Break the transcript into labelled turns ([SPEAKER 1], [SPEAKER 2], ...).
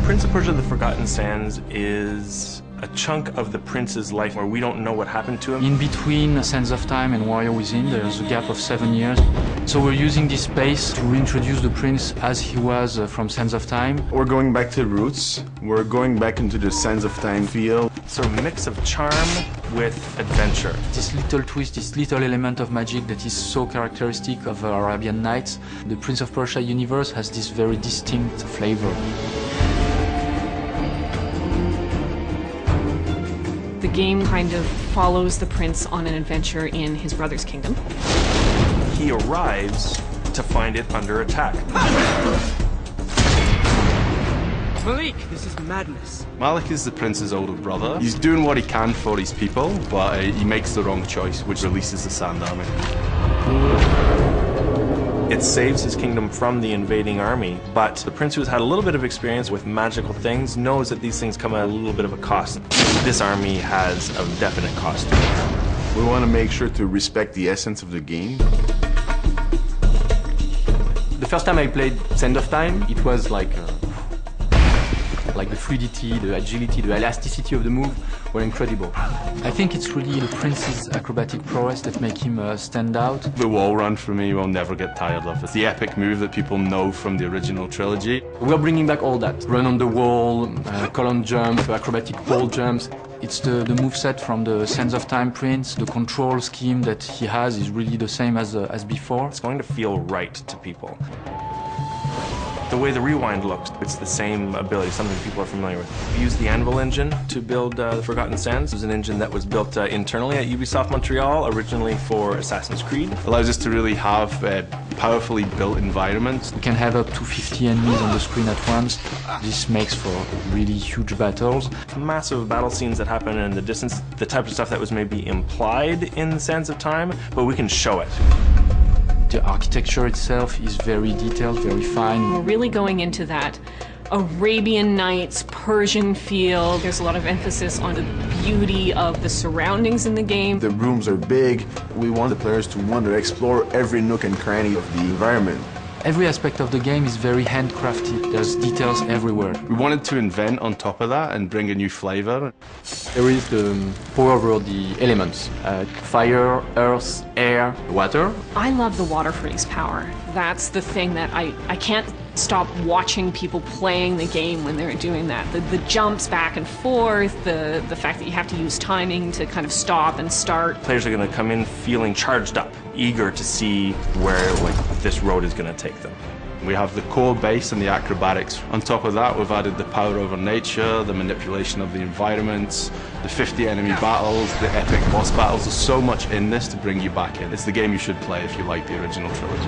[SPEAKER 1] Prince of Persia: The Forgotten Sands is a chunk of the prince's life where we don't know what happened to him.
[SPEAKER 2] In between Sands of Time and Warrior Within, there's a gap of 7 years. So we're using this space to reintroduce the prince as he was from Sands of Time.
[SPEAKER 3] We're going back to the roots. We're going back into the Sands of Time feel.
[SPEAKER 1] Sort of mix of charm with adventure.
[SPEAKER 2] This little twist, this little element of magic that is so characteristic of Arabian Nights. The Prince of Persia universe has this very distinct flavor.
[SPEAKER 4] The game kind of follows the prince on an adventure in his brother's kingdom.
[SPEAKER 1] He arrives to find it under attack.
[SPEAKER 5] Malik, this is madness.
[SPEAKER 3] Malik is the prince's older brother. He's doing what he can for his people, but he makes the wrong choice, which releases the Sand Army.
[SPEAKER 1] It saves his kingdom from the invading army, but the prince, who's had a little bit of experience with magical things, knows that these things come at a little bit of a cost. This army has a definite cost.
[SPEAKER 3] We want to make sure to respect the essence of the game.
[SPEAKER 6] The first time I played Sands of Time, it was like the fluidity, the agility, the elasticity of the move were incredible.
[SPEAKER 2] I think it's really the prince's acrobatic prowess that make him stand out.
[SPEAKER 3] The wall run for me will never get tired of. It's the epic move that people know from the original trilogy.
[SPEAKER 6] We're bringing back all that. Run on the wall, column jump, acrobatic pole jumps.
[SPEAKER 2] It's the moveset from the Sands of Time prince. The control scheme that he has is really the same as before.
[SPEAKER 1] It's going to feel right to people. The way the rewind looks, it's the same ability, something people are familiar with. We used the Anvil engine to build The Forgotten Sands. It was an engine that was built internally at Ubisoft Montreal, originally for Assassin's Creed.
[SPEAKER 3] It allows us to really have powerfully built environments.
[SPEAKER 2] We can have up to 50 enemies on the screen at once. This makes for really huge battles.
[SPEAKER 1] Massive battle scenes that happen in the distance, the type of stuff that was maybe implied in Sands of Time, but we can show it.
[SPEAKER 2] The architecture itself is very detailed, very fine.
[SPEAKER 4] We're really going into that Arabian Nights, Persian feel. There's a lot of emphasis on the beauty of the surroundings in the game.
[SPEAKER 3] The rooms are big. We want the players to wander, explore every nook and cranny of the environment.
[SPEAKER 2] Every aspect of the game is very handcrafted. There's details everywhere.
[SPEAKER 3] We wanted to invent on top of that and bring a new flavor.
[SPEAKER 6] There is the power over the elements. Fire, earth, air, water.
[SPEAKER 4] I love the water freeze power. That's the thing that I can't stop watching people playing the game when they're doing that. The jumps back and forth, the fact that you have to use timing to kind of stop and start.
[SPEAKER 1] Players are going to come in feeling charged up, eager to see where this road is going to take them.
[SPEAKER 3] We have the core base and the acrobatics. On top of that, we've added the power over nature, the manipulation of the environments, the 50 enemy battles, the epic boss battles. There's so much in this to bring you back in. It's the game you should play if you like the original trilogy.